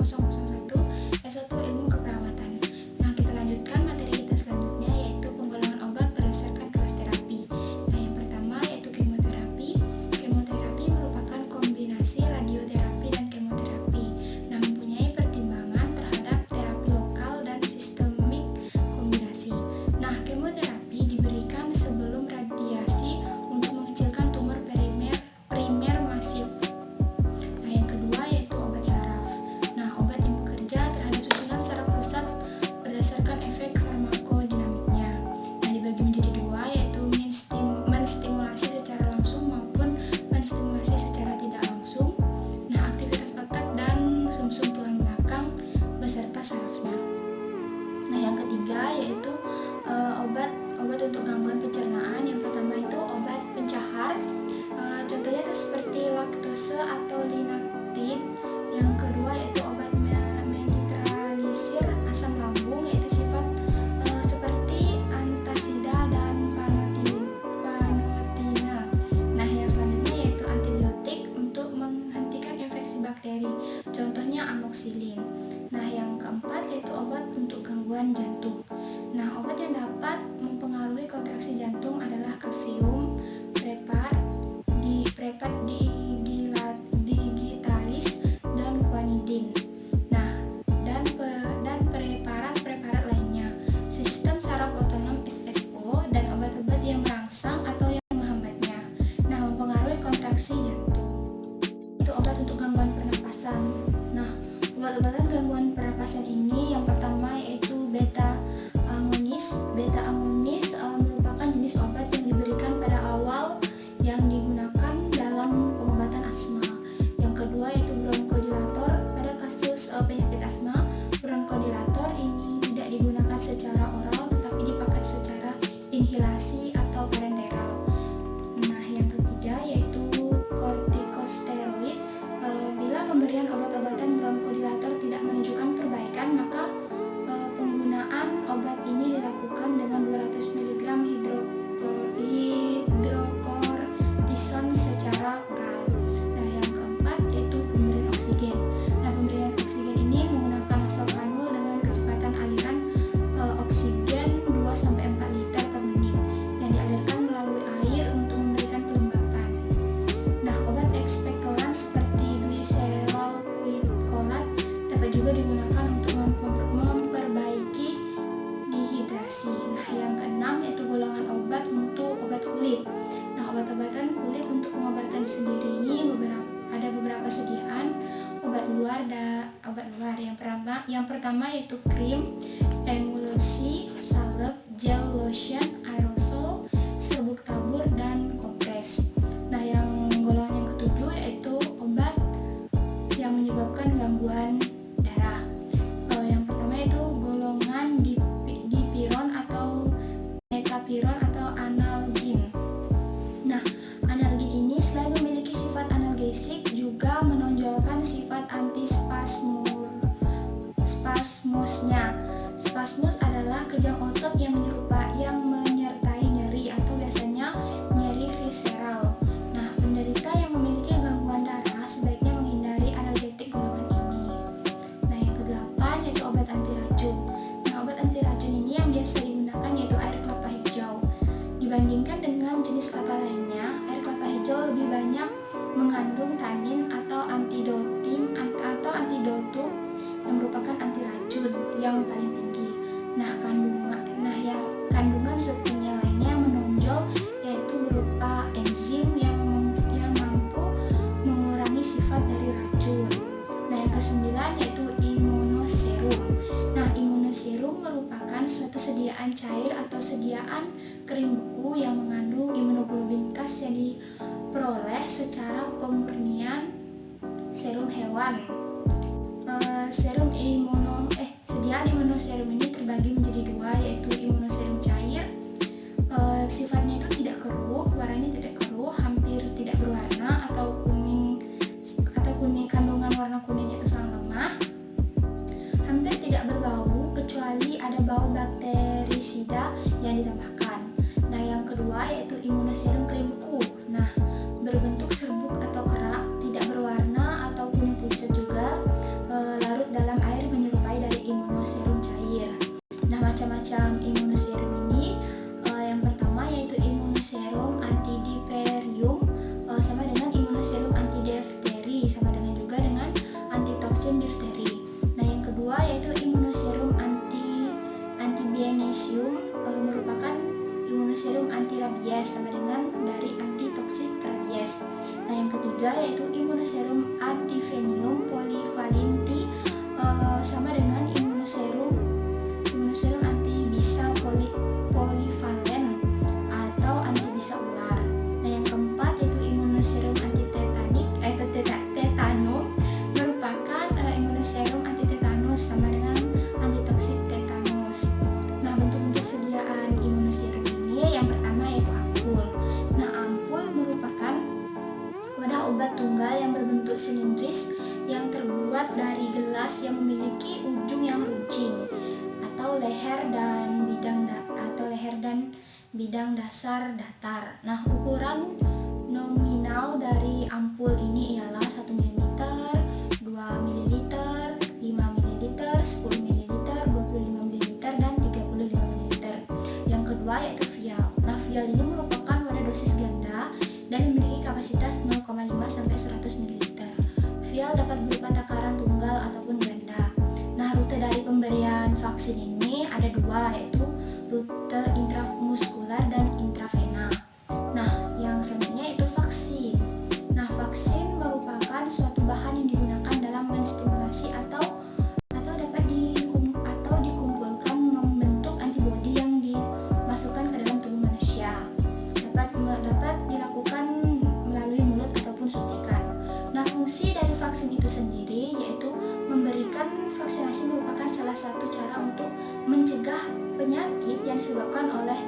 2001 S1 Ilmu Keperawatan. Nah, kita lanjutkan materi kita selanjutnya, yaitu penggolongan obat berdasarkan kelas terapi. Nah, yang pertama yaitu kemoterapi. Kemoterapi merupakan kombinasi radioterapi dan kemoterapi. Nah, mempunyai pertimbangan terhadap terapi lokal dan sistemik kombinasi. Nah, kemoterapi diberikan sebelum radiasi untuk mengecilkan tumor primer masif. Nah, yang kedua yaitu obat saraf. Nah, obat yang bekerja terhadap susunan saraf pusat berdasarkan efek farmakodinamiknya. Nah, dibagi menjadi dua, yaitu menstimulasi secara langsung maupun menstimulasi secara tidak langsung. Nah, aktivitas otak dan sumsum tulang belakang beserta sarafnya. Nah, yang ketiga yaitu obat untuk gangguan pencernaan. Yang pertama itu obat pencahar. Contohnya itu seperti laktose atau linaktin. Yang kedua yaitu obat menetralisir asam lambung, yaitu sifat seperti antasida dan panotina. Nah, yang selanjutnya yaitu antibiotik untuk menghentikan infeksi bakteri. Contohnya amoxicillin. Nah, yang keempat yaitu obat untuk gangguan jantung. Nah, obat yang dapat mempengaruhi kontraksi jantung adalah kalsium, preparat digitalis, dan guanidin. Nah, dan preparat-preparat lainnya, sistem saraf otonom SSO, dan obat-obat yang merangsang atau yang menghambatnya. Nah, mempengaruhi kontraksi jantung. Itu obat untuk gangguan pernapasan. Nah, obat-obatan gangguan pernapasan ini yang pertama yaitu beta agonis. Beta agonis merupakan jenis obat yang diberikan pada awal yang digunakan dalam pengobatan asma. Yang kedua yaitu bronkodilator. Pada kasus penyakit asma, bronkodilator ini tidak digunakan secara oral tetapi dipakai secara inhalasi atau parenteral. Nah, yang ketiga yaitu kortikosteroid. Bila pemberian obat-obatan bronkodilator tidak menunjukkan perbaikan, maka penggunaan obat ini dilakukan dengan 200 mg hidrokortison secara oral. Nah, yang keempat yaitu pemberian oksigen. Nah, pemberian oksigen ini menggunakan nasokanul dengan kecepatan aliran oksigen 2-4 liter per menit yang dialirkan melalui air untuk memberikan kelembapan. Nah, obat ekspektoran seperti gliserol quincolat dapat juga digunakan untuk memperbaiki dehidrasi. Nah, yang keenam yaitu golongan obat untuk obat kulit. Nah, obat-obatan kulit untuk pengobatan sendiri ini ada beberapa sediaan obat luar. Yang pertama yaitu krim, emulsi, salep, gel, lotion, aerosol, serbuk tabur, dan kompres. Nah, yang golongan yang ketujuh yaitu obat yang menyebabkan gangguan darah. Yang pertama yaitu golongan dipiron atau metapiron atau analgin. Nah, analgin ini selain memiliki sifat analgesik juga menonjolkan sifat antispasmusnya. Spasmus adalah kejang otot yang menyertai nyeri atau biasanya nyeri visceral. Nah, penderita yang memiliki gangguan darah sebaiknya menghindari analgetik golongan ini. Nah, yang kedelapan yaitu obat anti racun. Nah, obat anti racun ini yang biasa digunakan yaitu air kelapa hijau. Dibandingkan dengan jenis kelapa lainnya, air kelapa hijau lebih banyak mengandung tanin atau antidotum yang merupakan anti racun yang paling tinggi. Nah, kandungan zat-kimia lainnya yang menonjol yaitu berupa enzim yang mampu mengurangi sifat dari racun. Nah, yang kesembilan yaitu imunoserum. Nah, imunoserum merupakan suatu sediaan cair atau sediaan krim buku yang mengandung imunoglobulin khas yang diperoleh secara pemurnian serum hewan. Sediaan imunoserum ini terbagi menjadi dua, yaitu imunoserum cair. Sifatnya itu tidak keruh, warnanya tidak keruh, hampir tidak berwarna atau kuning, kandungan warna kuningnya itu sangat lemah, hampir tidak berbau kecuali ada bau bakterisida yang ditambahkan. Nah, yang kedua yaitu imunoserum krim buku. Nah, berbentuk serbuk atau kerak, tidak berwarna atau kuning pucat juga, larut ketiga yaitu Immunoserum Antivenium Polyvalenti, sama dengan Immunoserum Antibisa Polyvalen atau antibisa ular. Nah, yang keempat yaitu Immunoserum Tetano merupakan Immunoserum antitetanus sama dengan antitoksik tetanus. Nah, bentuk-bentuk sediaan Immunoserum ini yang pertama yaitu ampul. Nah, ampul merupakan wadah obat tunggal yang berbentuk silindris yang terbuat dari gelas yang memiliki ujung yang runcing atau leher dan bidang dasar datar. Nah, ukuran nominal dari ampul ini ialah 1 ml, 2 ml, 5 ml, 10 ml, 25 ml, dan 35 ml. Yang kedua yaitu vial. Nah, vial ini merupakan wadah dosis ganda dan memiliki kapasitas 0,5 sampai 100 ml. Vial dapat berupa takaran tunggal ataupun ganda. Nah, rute dari pemberian vaksin ini ada dua, yaitu rute intramuskular dan intravena. Nah, yang selanjutnya itu vaksin. Nah, vaksin merupakan suatu bahan yang digunakan dalam menstimulasi atau dapat dikumpulkan membentuk antibodi yang dimasukkan ke dalam tubuh manusia. Dapat dilakukan melalui mulut ataupun suntikan. Nah, fungsi dari vaksin itu sendiri yaitu memberikan vaksinasi merupakan salah satu cara untuk mencegah penyakit yang disebabkan oleh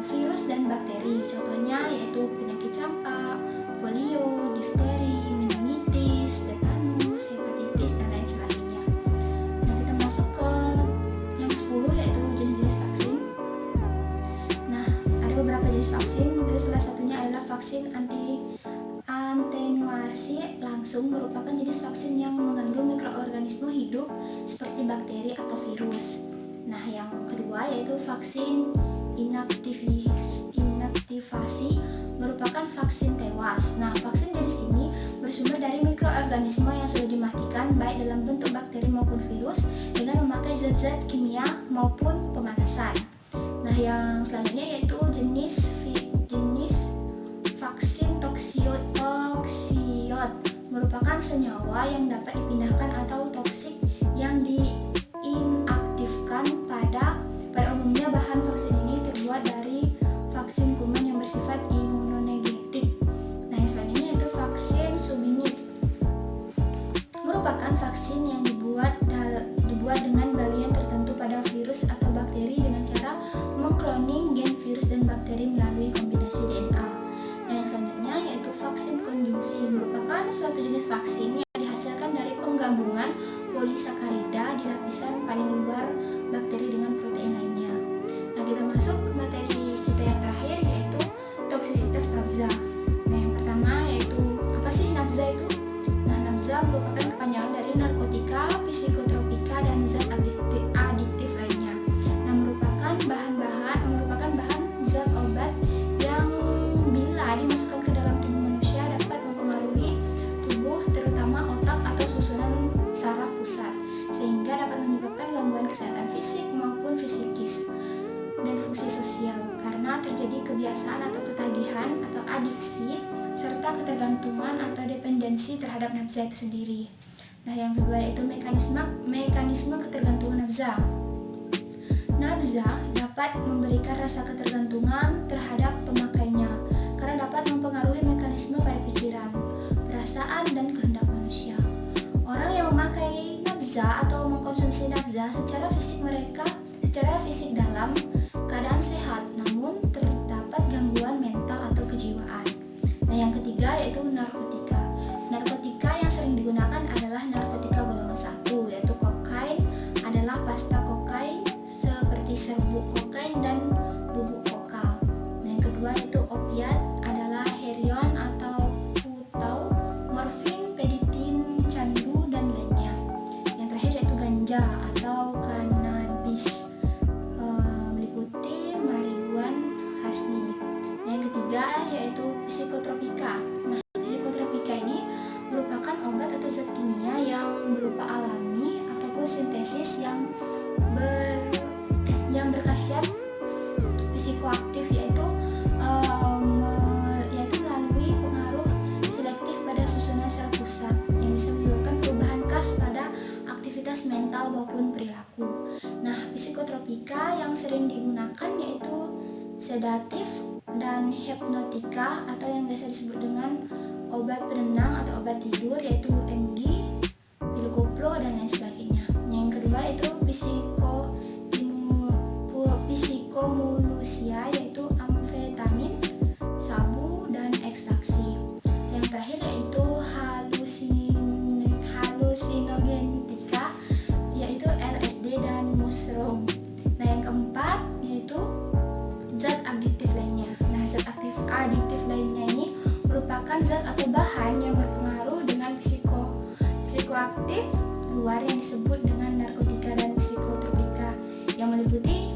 virus dan bakteri. Contohnya yaitu penyakit campak, polio, difteri, meningitis, tetanus, hepatitis, dan lain sebagainya. Nah, kita masuk ke yang 10 yaitu jenis-jenis vaksin. Nah, ada beberapa jenis vaksin, itu salah satunya adalah vaksin atenuasi langsung, merupakan jenis vaksin yang mengandung mikroorganisme hidup seperti bakteri atau virus. Nah, yang kedua yaitu vaksin inaktivasi, merupakan vaksin tewas. Nah, vaksin jenis ini bersumber dari mikroorganisme yang sudah dimatikan baik dalam bentuk bakteri maupun virus dengan memakai zat-zat kimia maupun pemanasan. Nah, yang selanjutnya yaitu jenis vaksin toksiot, merupakan senyawa yang dapat dipindahkan atau toksik yang diinaktifkan. Pada umumnya bahan vaksin ini terbuat dari vaksin kuman yang bersifat imunonegetik. Nah, yang selanjutnya yaitu vaksin Subunit, merupakan vaksin yang dibuat dengan bagian tertentu pada virus atau bakteri dengan cara mengkloning gen virus dan bakteri melalui kombinasi DNA. Nah, yang selanjutnya yaitu vaksin konjungsi, merupakan suatu jenis vaksin yang dihasilkan dari penggabungan polisakarida di lapisan paling luar bakteri dengan protein lainnya. Nah, kita masuk ke materi kita yang terakhir yaitu toksisitas nafza. Nah, yang pertama yaitu apa sih nafza itu? Nah, nafza merupakan kepanjangan dari narkotika, psikotropika, dan zat adiktif lainnya. Nah, merupakan bahan zat obat yang bila dimasukkan ke dalam tubuh manusia dapat mempengaruhi tubuh, terutama otak atau susunan saraf pusat, sehingga dapat menyebabkan gangguan kesehatan fisik maupun psikis dan fungsi sosial karena terjadi kebiasaan atau ketagihan atau adiksi serta ketergantungan atau dependensi terhadap nafza itu sendiri. Nah, yang kedua yaitu mekanisme ketergantungan nafza. Nafza dapat memberikan rasa ketergantungan terhadap pemakainya karena dapat mempengaruhi mekanisme pada pikiran, perasaan, dan kehendak manusia. Orang yang memakai nafza atau mengkonsumsi nafza secara fisik dalam keadaan sehat, namun terdapat gangguan mental atau kejiwaan. Nah, yang ketiga yaitu narkotika. Narkotika yang sering digunakan adalah narkotika golongan 1, yaitu kokain adalah pasta kokain seperti serbuk kokain dan bubuk koka. Nah, yang kedua yaitu opiat adalah heroin atau putau, morfin, peditin, candu, dan lainnya. Yang terakhir yaitu ganja atau cannabis, meliputi marijuana hasni. Yang ketiga yaitu psikotropika. Nah, psikotropika ini merupakan obat atau zat kimia yang berupa alami ataupun sintesis yang berkhasiat psikoaktif, yaitu melalui pengaruh selektif mental maupun perilaku. Nah, psikotropika yang sering digunakan yaitu sedatif dan hipnotika atau yang biasa disebut dengan obat penenang atau obat tidur yaitu MG, pil koplo dan lain sebagainya. Yang kedua itu psikomulusia yaitu amfetamin, sabu dan ekstasi. Yang terakhir yaitu halusinogenetika yaitu LSD dan mushroom. Nah, yang keempat yaitu zat adiktif lainnya. Nah, zat adiktif lainnya ini merupakan zat atau bahan yang berpengaruh dengan psikoaktif luar yang disebut dengan narkotika dan psikotropika yang meliputi